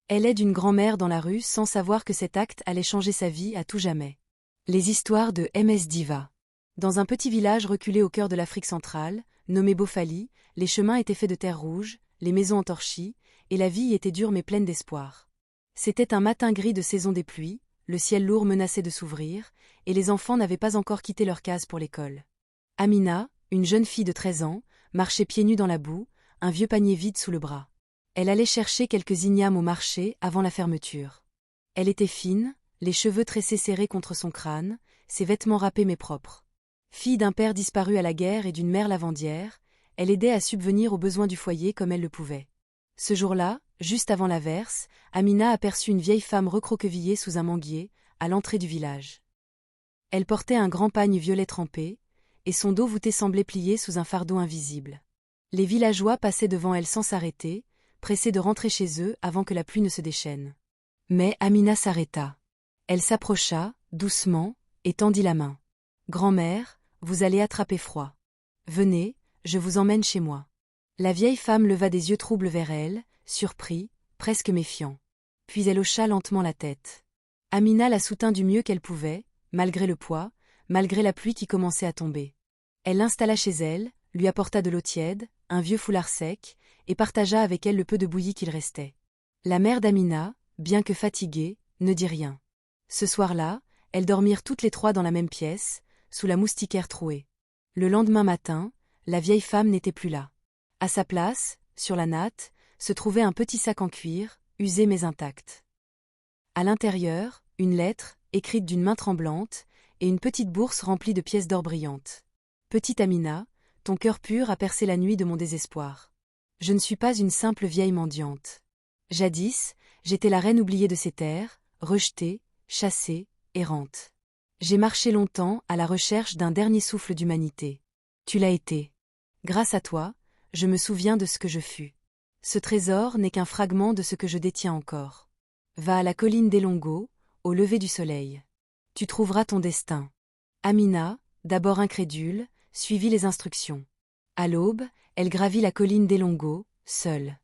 Elle aide une grand-mère dans la rue sans savoir que cet acte allait changer sa vie à tout jamais. Les histoires de MS Diva. Dans un petit village reculé au cœur de l'Afrique centrale, nommé Bofali, les chemins étaient faits de terre rouge, les maisons entorchies, et la vie y était dure mais pleine d'espoir. C'était un matin gris de saison des pluies, le ciel lourd menaçait de s'ouvrir, et les enfants n'avaient pas encore quitté leur case pour l'école. Amina, une jeune fille de 13 ans, marchait pieds nus dans la boue, un vieux panier vide sous le bras. Elle allait chercher quelques ignames au marché avant la fermeture. Elle était fine, les cheveux tressés serrés contre son crâne, ses vêtements râpés mais propres. Fille d'un père disparu à la guerre et d'une mère lavandière, elle aidait à subvenir aux besoins du foyer comme elle le pouvait. Ce jour-là, juste avant l'averse, Amina aperçut une vieille femme recroquevillée sous un manguier, à l'entrée du village. Elle portait un grand pagne violet trempé, et son dos voûté semblait plié sous un fardeau invisible. Les villageois passaient devant elle sans s'arrêter, pressés de rentrer chez eux avant que la pluie ne se déchaîne. Mais Amina s'arrêta. Elle s'approcha, doucement, et tendit la main. « Grand-mère, vous allez attraper froid. Venez, je vous emmène chez moi. » La vieille femme leva des yeux troubles vers elle, surpris, presque méfiant. Puis elle hocha lentement la tête. Amina la soutint du mieux qu'elle pouvait, malgré le poids, malgré la pluie qui commençait à tomber. Elle l'installa chez elle, lui apporta de l'eau tiède, un vieux foulard sec, et partagea avec elle le peu de bouillie qu'il restait. La mère d'Amina, bien que fatiguée, ne dit rien. Ce soir-là, elles dormirent toutes les trois dans la même pièce, sous la moustiquaire trouée. Le lendemain matin, la vieille femme n'était plus là. À sa place, sur la natte, se trouvait un petit sac en cuir, usé mais intact. À l'intérieur, une lettre, écrite d'une main tremblante, et une petite bourse remplie de pièces d'or brillantes. « Petite Amina, ton cœur pur a percé la nuit de mon désespoir. Je ne suis pas une simple vieille mendiante. Jadis, j'étais la reine oubliée de ces terres, rejetée, chassée, errante. J'ai marché longtemps à la recherche d'un dernier souffle d'humanité. Tu l'as été. Grâce à toi, je me souviens de ce que je fus. Ce trésor n'est qu'un fragment de ce que je détiens encore. Va à la colline des Longos, au lever du soleil. Tu trouveras ton destin. » Amina, d'abord incrédule, suivit les instructions. À l'aube, elle gravit la colline des Longos, seule.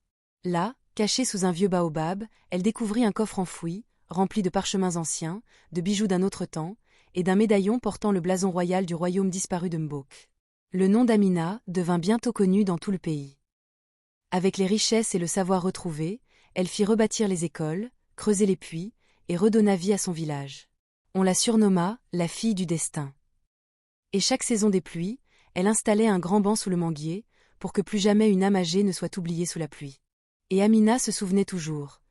Là, cachée sous un vieux baobab, elle découvrit un coffre enfoui, rempli de parchemins anciens, de bijoux d'un autre temps, et d'un médaillon portant le blason royal du royaume disparu de Mbok. Le nom d'Amina devint bientôt connu dans tout le pays. Avec les richesses et le savoir retrouvés, elle fit rebâtir les écoles, creuser les puits, et redonna vie à son village. On la surnomma la fille du destin. Et chaque saison des pluies, elle installait un grand banc sous le manguier, pour que plus jamais une âme âgée ne soit oubliée sous la pluie. Et Amina se souvenait toujours.